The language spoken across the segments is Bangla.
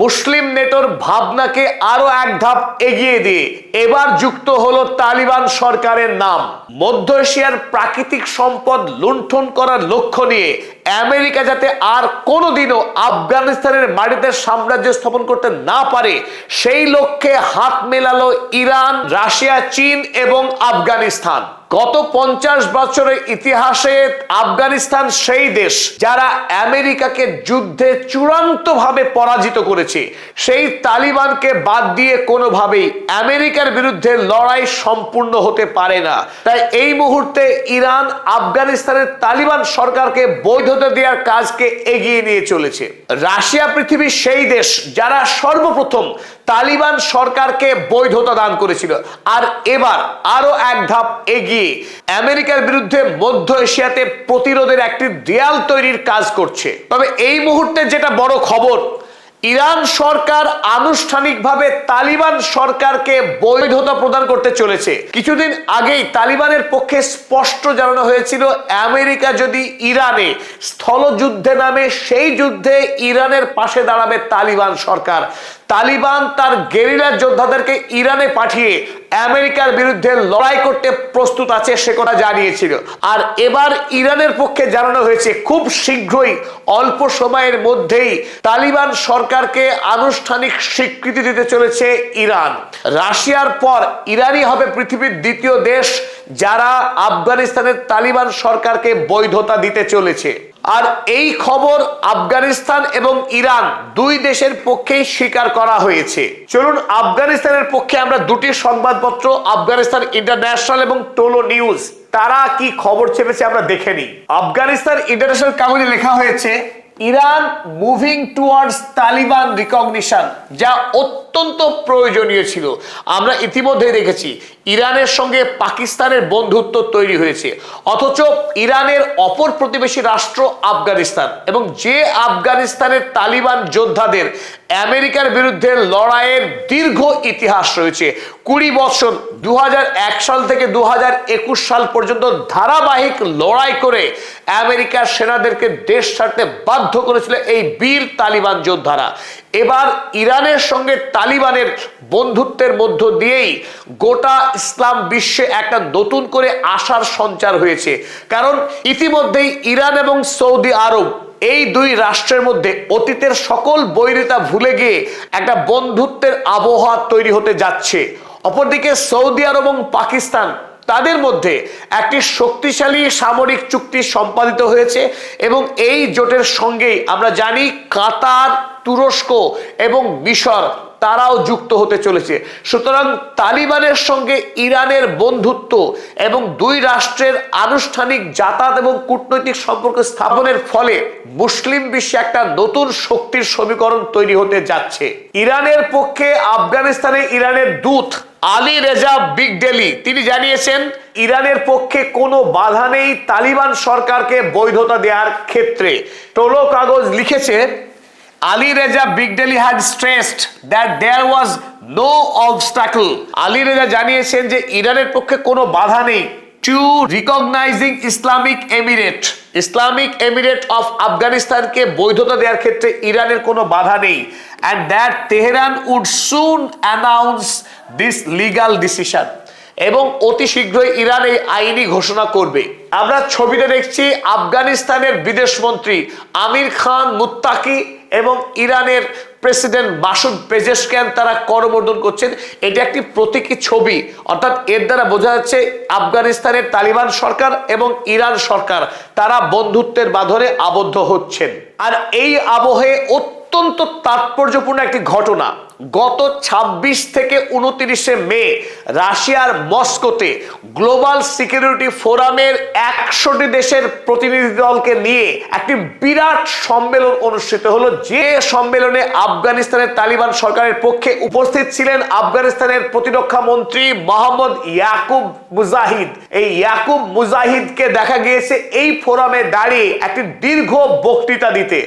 মুসলিম নেটোর ভাবনাকে আরো এক ধাপ এগিয়ে দিয়ে এবার যুক্ত হলো তালিবান সরকারের নাম। মধ্য এশিয়ার প্রাকৃতিক সম্পদ লুণ্ঠন করার লক্ষ্য নিয়ে আমেরিকা যাতে আর কোনোদিনও আফগানিস্তানের মাটিতে সাম্রাজ্য স্থাপন করতে না পারে, সেই লক্ষ্যে হাত মেলালো ইরান, রাশিয়া, চীন এবং আফগানিস্তান। গত 50 বছরের ইতিহাসে আফগানিস্তান সেই দেশ যারা আমেরিকাকে যুদ্ধে চূড়ান্তভাবে পরাজিত করেছে। সেই তালিবানকে বাদ দিয়ে কোনোভাবেই আমেরিকার বিরুদ্ধে লড়াই সম্পূর্ণ হতে পারে না। তাই এই মুহূর্তে ইরান আফগানিস্তানের তালিবান সরকারকে বৈধতা দেওয়ার কাজকে এগিয়ে নিয়ে চলেছে। রাশিয়া পৃথিবীর সেই দেশ যারা সর্বপ্রথম তালিবান সরকারকে বৈধতা দান করেছিল, আর এবার আরো এক ধাপ এগিয়ে আমেরিকার বিরুদ্ধে মধ্য এশিয়াতে প্রতিরোধের একটি দেয়াল তৈরির কাজ করছে। তবে এই মুহূর্তে যেটা বড় খবর, ইরান সরকার আনুষ্ঠানিকভাবে তালিবান সরকারকে বৈধতা প্রদান করতে চলেছে। কিছুদিন আগেই তালিবানের পক্ষে স্পষ্ট জানানো হয়েছিল, আমেরিকা যদি ইরানে স্থলযুদ্ধে নামে, সেই যুদ্ধে ইরানের পাশে দাঁড়াবে তালিবান সরকার। তালিবান তার গেরিলা যোদ্ধাদেরকে ইরানে পাঠিয়ে আমেরিকার বিরুদ্ধে লড়াই করতে প্রস্তুত আছে, সে কথা জানিয়েছিল। আর এবার ইরানের পক্ষে জানানো হয়েছে খুব শীঘ্রই, অল্প সময়ের মধ্যেই তালিবান সরকারকে আনুষ্ঠানিক স্বীকৃতি দিতে চলেছে ইরান। রাশিয়ার পর ইরানই হবে পৃথিবীর দ্বিতীয় দেশ যারা আফগানিস্তানের তালিবান সরকারকে বৈধতা দিতে চলেছে। আর এই খবর আফগানিস্তান এবং ইরান দুই দেশের পক্ষেই স্বীকার করা হয়েছে। চলুন আফগানিস্তানের পক্ষে আমরা দুটি সংবাদপত্র, আফগানিস্তান ইন্টারন্যাশনাল এবং টোলো নিউজ, তারা কি খবর ছেপেছে আমরা দেখে নিই। আফগানিস্তান ইন্টারন্যাশনাল কাগজে লেখা হয়েছে, Iran moving towards Taliban recognition, যা অত্যন্ত প্রয়োজনীয় ছিল। আমরা ইতিমধ্যে দেখেছি ইরানের সঙ্গে পাকিস্তানের বন্ধুত্ব তৈরি হয়েছে, অথচ ইরানের অপর প্রতিবেশী রাষ্ট্র আফগানিস্তান, এবং যে আফগানিস্তানের তালিবান যোদ্ধাদের আমেরিকার বিরুদ্ধে লড়াইয়ের দীর্ঘ ইতিহাস রয়েছে। 20 বছর 2001 সাল থেকে 2021 সাল পর্যন্ত ধারাবাহিক লড়াই করে আমেরিকার সেনাদেরকে দেশ ছাড়তে বাধ্য করেছিল এই বীর তালিবান যোদ্ধারা। এবার ইরানের সঙ্গে তালিবানের বন্ধুত্বের মধ্য দিয়েই গোটা ইসলাম বিশ্বে একটা নতুন করে আশার সঞ্চার হয়েছে। কারণ ইতিমধ্যেই ইরান এবং সৌদি আরব, এই দুই রাষ্ট্রের মধ্যে অতীতের সকল বৈরিতা ভুলে গিয়ে একটা বন্ধুত্বের আবহাওয়া তৈরি হতে যাচ্ছে। অপরদিকে সৌদি আরব এবং পাকিস্তান, তাদের মধ্যে একটি শক্তিশালী সামরিক চুক্তি সম্পাদিত হয়েছে, এবং এই জোটের সঙ্গেই আমরা জানি কাতার, তুরস্ক এবং মিশর, তারাও যুক্ত হতে চলেছে। সুতরাং তালিবানের সঙ্গে ইরানের বন্ধুত্ব এবং দুই রাষ্ট্রের আনুষ্ঠানিক যাতায়াত এবং কূটনৈতিক সম্পর্ক স্থাপনের ফলে মুসলিম বিশ্বে একটা নতুন শক্তির সমীকরণ তৈরি হতে যাচ্ছে। ইরানের পক্ষে আফগানিস্তানে ইরানের দূত আলী রেজা বিগডেলি, তিনি জানিয়েছেন ইরানের পক্ষে কোনো বাধা নেই তালিবান সরকারকে বৈধতা দেওয়ার ক্ষেত্রে। টোলো কাগজ লিখেছে, Ali Reza Bigdeli had stressed that there was no obstacle. Ali Reza জানিয়েছেন যে ইরানের পক্ষে কোনো বাধা নেই to recognising Islamic emirate of আফগানিস্তানকে বৈধতা দেওয়ার ক্ষেত্রে ইরানের কোনো বাধা নেই, and that Tehran would soon announce this legal decision, এবং অতি শীঘ্রই ইরান এই আইনি ঘোষণা করবে। আমরা ছবিতে দেখছি আফগানিস্তানের বিদেশমন্ত্রী আমির খান মুত্তাকি এবং ইরানের প্রেসিডেন্ট মাসুদ পেজেশকিয়ান, তারা করমর্দন করছেন। এটা একটি প্রতীকী ছবি, অর্থাৎ এর দ্বারা বোঝা যাচ্ছে আফগানিস্তানের তালিবান সরকার এবং ইরান সরকার তারা বন্ধুত্বের বাঁধনে আবদ্ধ হচ্ছেন। আর এই আবহে অত্যন্ত তাৎপর্যপূর্ণ একটি ঘটনা, গত 26 থেকে 29 মে রাশিয়ার মস্কোতে গ্লোবাল সিকিউরিটি ফোরামের 100টি দেশের প্রতিনিধি দলকে নিয়ে একটি বিরাট সম্মেলন অনুষ্ঠিত হলো, যে সম্মেলনে আফগানিস্তানের তালিবান সরকারের পক্ষে উপস্থিত ছিলেন আফগানিস্তানের প্রতিরক্ষা মন্ত্রী মোহাম্মদ ইয়াকুব মুজাহিদ। এই ইয়াকুব মুজাহিদকে দেখা গিয়েছে এই ফোরামে দাঁড়িয়ে একটি দীর্ঘ বক্তৃতা দিতে,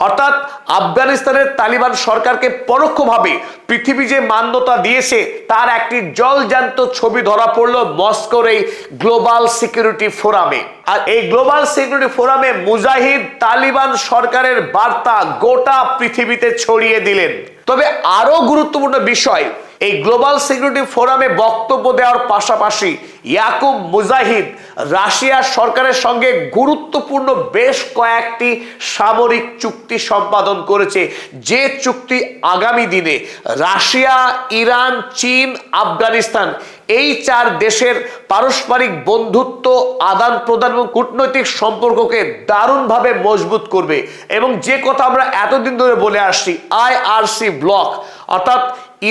অর্থাৎ আফগানিস্তানের তালিবান সরকারকে পরোক্ষভাবে পৃথিবী যে মান্যতা দিয়েছে তার একটি জলজান্ত ছবি ধরা পড়ল মস্কোর এই গ্লোবাল সিকিউরিটি ফোরামে। আর এই গ্লোবাল সিকিউরিটি ফোরামে মুজাহিদ তালিবান সরকারের বার্তা গোটা পৃথিবীতে ছড়িয়ে দিলেন। তবে আরো গুরুত্বপূর্ণ বিষয়, এই গ্লোবাল সিকিউরিটি ফোরামে বক্তব্য দেওয়ার পাশাপাশি ইয়াকুব মুজাহিদ রাশিয়া সরকারের সঙ্গে গুরুত্বপূর্ণ বেশ কয়েকটি সামরিক চুক্তি সম্পাদন করেছে, যে চুক্তি আগামী দিনে রাশিয়া, ইরান, চীন, আফগানিস্তান এই 4 দেশের পারস্পরিক বন্ধুত্ব, আদান প্রদান এবং কূটনৈতিক সম্পর্ককে দারুণভাবে মজবুত করবে। এবং যে কথা আমরা এতদিন ধরে বলে আসছি, IRC ব্লক অর্থাৎ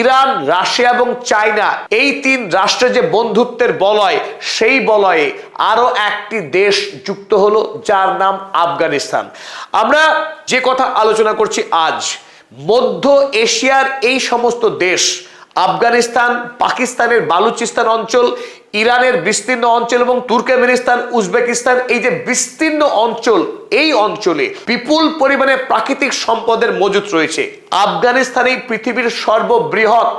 ইরান, রাশিয়া এবং চায়না এই 3 রাষ্ট্রের যে বন্ধুত্বের বলয়, সেই বলয়ে আরো একটি দেশ যুক্ত হলো, যার নাম আফগানিস্তান। আমরা যে কথা আলোচনা করছি আজ, মধ্য এশিয়ার এই সমস্ত দেশ, আফগানিস্তান, পাকিস্তানের বালুচিস্তান অঞ্চল, ইরানের বিস্তীর্ণ অঞ্চল এবং তুর্কমেনিস্তান, উজবেকিস্তান, এই যে বিস্তীর্ণ অঞ্চল, এই অঞ্চলে বিপুল পরিমাণে প্রাকৃতিক সম্পদের মজুত রয়েছে। আফগানিস্তানেই পৃথিবীর সর্ববৃহৎ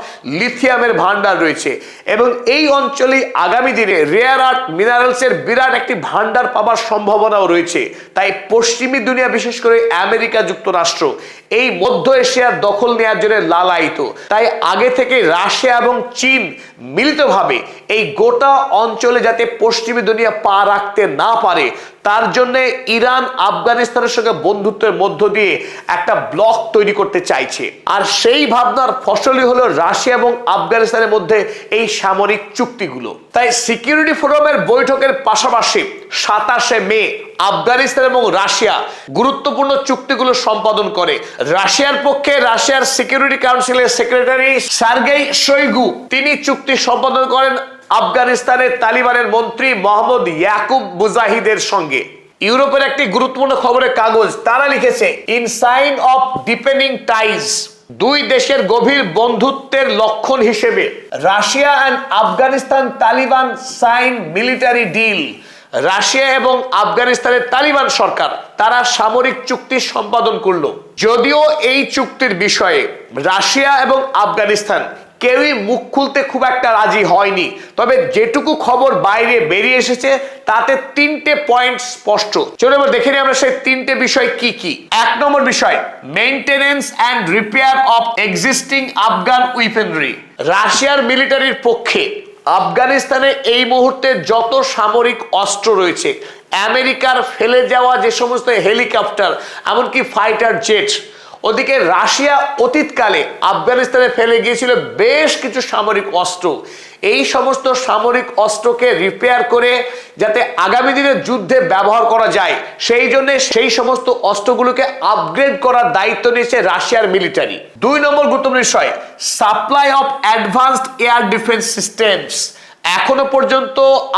লিথিয়ামের ভান্ডার রয়েছে এবং এই অঞ্চলে আগামী দিনে রেয়ার আর্থ মিনারেলসের বিরাট একটি ভান্ডার পাওয়ার সম্ভাবনাও রয়েছে। তাই পশ্চিমী দুনিয়া, বিশেষ করে আমেরিকা যুক্তরাষ্ট্র, এই মধ্য এশিয়ার দখল নেওয়ার জন্য লালায়িত। তাই আগে থেকে রাশিয়া এবং চীন মিলিতভাবে এই গোটা অঞ্চলে যাতে পশ্চিমী দুনিয়া পা রাখতে না পারে, তার জন্য ইরান আফগানিস্তানের সঙ্গে বন্ধুত্বের মধ্য দিয়ে একটা ব্লক তৈরি করতে চাইছে। আর সেই ভাবনার ফসলই হলো রাশিয়া এবং আফগানিস্তানের মধ্যে এই সামরিক চুক্তিগুলো। তাই সিকিউরিটি ফোরামের বৈঠকের পাশাপাশি 27শে মে আফগানিস্তান এবং রাশিয়া গুরুত্বপূর্ণ চুক্তিগুলো সম্পাদন করে। রাশিয়ার পক্ষে রাশিয়ার সিকিউরিটি কাউন্সিলের সেক্রেটারি সার্গেই শোইগু তিনি চুক্তি সম্পাদন করেন আফগানিস্তানের তালিবানের মন্ত্রী মোহাম্মদ ইয়াকুব মুজাহিদের সঙ্গে। ইউরোপের একটি গুরুত্বপূর্ণ খবরের কাগজ তারা লিখেছে, in sign of deepening ties, 2 দেশের গভীর বন্ধুত্বের লক্ষণ হিসেবে Russia and Afghanistan Taliban sign military deal. Russia এবং আফগানিস্তানের তালিবান সরকার তারা সামরিক চুক্তি সম্পাদন করলো। যদিও এই চুক্তির বিষয়ে রাশিয়া এবং আফগানিস্তান কেউই মুখ খুলতে খুব একটা রাজি হয়নি, তবে যেটুকু খবর বাইরে বেরিয়ে এসেছে তাতে 3টে পয়েন্ট স্পষ্ট। চলো এবার দেখে নিই আমরা সেই 3টে বিষয় কি কি। 1 নম্বর বিষয়, maintenance and repair of existing Afghan weaponry. রাশিয়ার মিলিটারির পক্ষে আফগানিস্তানে এই মুহূর্তে যত সামরিক অস্ত্র রয়েছে, আমেরিকার ফেলে যাওয়া যে সমস্ত হেলিকপ্টার, এমনকি ফাইটার জেট, ওদিকে রাশিয়া অতীতকালে আফগানিস্তানে ফেলে গিয়েছিল বেশ কিছু সামরিক অস্ত্র। এই সমস্ত সামরিক অস্ত্রকে রিপেয়ার করে যাতে আগামী দিনে যুদ্ধে ব্যবহার করা যায়, সেই জন্য সেই সমস্ত অস্ত্রগুলোকে আপগ্রেড করার দায়িত্ব নিয়েছে রাশিয়ার মিলিটারি। 2 নম্বর গুরুত্বপূর্ণ বিষয়, supply of advanced air defence systems. এখনো পর্যন্ত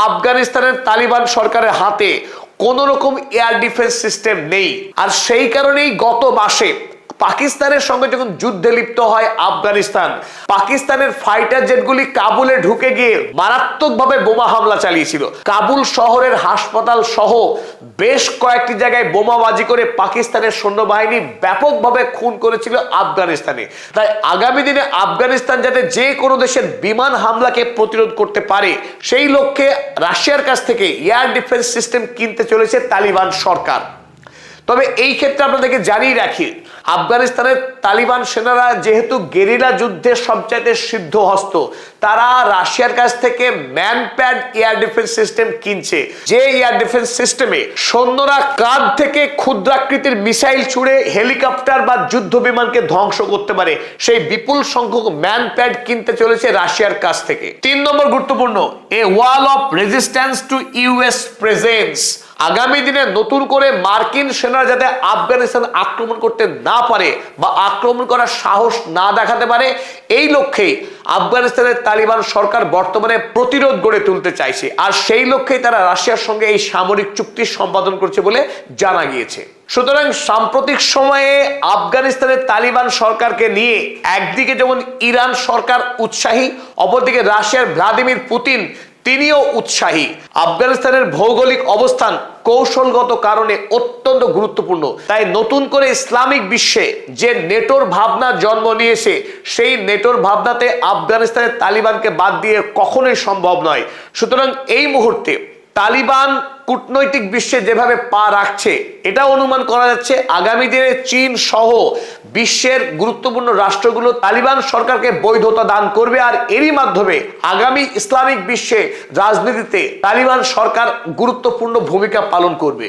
আফগানিস্তানের তালিবান সরকারের হাতে কোন রকম এয়ার ডিফেন্স সিস্টেম নেই। আর সেই কারণেই গত মাসে পাকিস্তানের সঙ্গে যখন যুদ্ধে লিপ্ত হয় আফগানিস্তান, পাকিস্তানের ফাইটার জেটগুলি কাবুলে ঢুকে গিয়ে মারাত্মকভাবে বোমা হামলা চালিয়েছিল। কাবুল শহরের হাসপাতাল সহ বেশ কয়েকটি জায়গায় বোমাবাজি করে পাকিস্তানের সৈন্যবাহিনী ব্যাপকভাবে খুন করেছিল আফগানিস্তানে। তাই আগামী দিনে আফগানিস্তান যাতে যে কোনো দেশের বিমান হামলাকে প্রতিরোধ করতে পারে, সেই লক্ষ্যে রাশিয়ার কাছ থেকে এয়ার ডিফেন্স সিস্টেম কিনতে চলেছে তালিবান সরকার। তবে এই ক্ষেত্রে আপনাদেরকে জানিয়ে রাখি, আফগানিস্তানের তালিবান সেনারা যেহেতু গেরিলা যুদ্ধে সবচাইতে সিদ্ধহস্ত, তারা রাশিয়ার কাছ থেকে ম্যানপ্যাড এয়ার ডিফেন্স সিস্টেম কিনছে, যে এয়ার ডিফেন্স সিস্টেমে সৈন্যরা কাঁধ থেকে ক্ষুদ্রাকৃতির মিসাইল ছুড়ে হেলিকপ্টার বা যুদ্ধ বিমানকে ধ্বংস করতে পারে, সেই বিপুল সংখ্যক ম্যানপ্যাড কিনতে চলেছে রাশিয়ার কাছ থেকে। 3 নম্বর গুরুত্বপূর্ণ, a wall of resistance to US presence. আগামী দিনে নতুন করে মার্কিন সেনারা যাতে আফগানিস্তান আক্রমণ করতে না পারে বা আক্রমণ করার সাহস না দেখাতে পারে, এই লক্ষ্যেই আফগানিস্তানের তালিবান সরকার বর্তমানে প্রতিরোধ গড়ে তুলতে চাইছে। আর সেই লক্ষ্যেই তারা রাশিয়ার সঙ্গে এই সামরিক চুক্তি সম্পাদন করছে বলে জানা গিয়েছে। সুতরাং সাম্প্রতিক সময়ে আফগানিস্তানের তালিবান সরকারকে নিয়ে একদিকে যেমন ইরান সরকার উৎসাহী, অপরদিকে রাশিয়ার ভ্লাদিমির পুতিন তিনিও উৎসাহী। আফগানিস্তানের ভৌগোলিক অবস্থান কৌশলগত কারণে অত্যন্ত গুরুত্বপূর্ণ। তাই নতুন করে ইসলামিক বিশ্বে যে নেটোর ভাবনা জন্ম নিয়েছে, সেই নেটোর ভাবনাতে আফগানিস্তানের তালিবানকে বাদ দিয়ে কখনোই সম্ভব নয়। সুতরাং এই মুহূর্তে তালিবান কূটনৈতিক বিশ্বে যেভাবে পা রাখছে, এটা অনুমান করা যাচ্ছে আগামী দিনে চীন সহ বিশ্বের গুরুত্বপূর্ণ রাষ্ট্রগুলো তালিবান সরকারকে বৈধতা দান করবে, আর এরই মাধ্যমে আগামী ইসলামিক বিশ্বে রাজনীতিতে তালিবান সরকার গুরুত্বপূর্ণ ভূমিকা পালন করবে।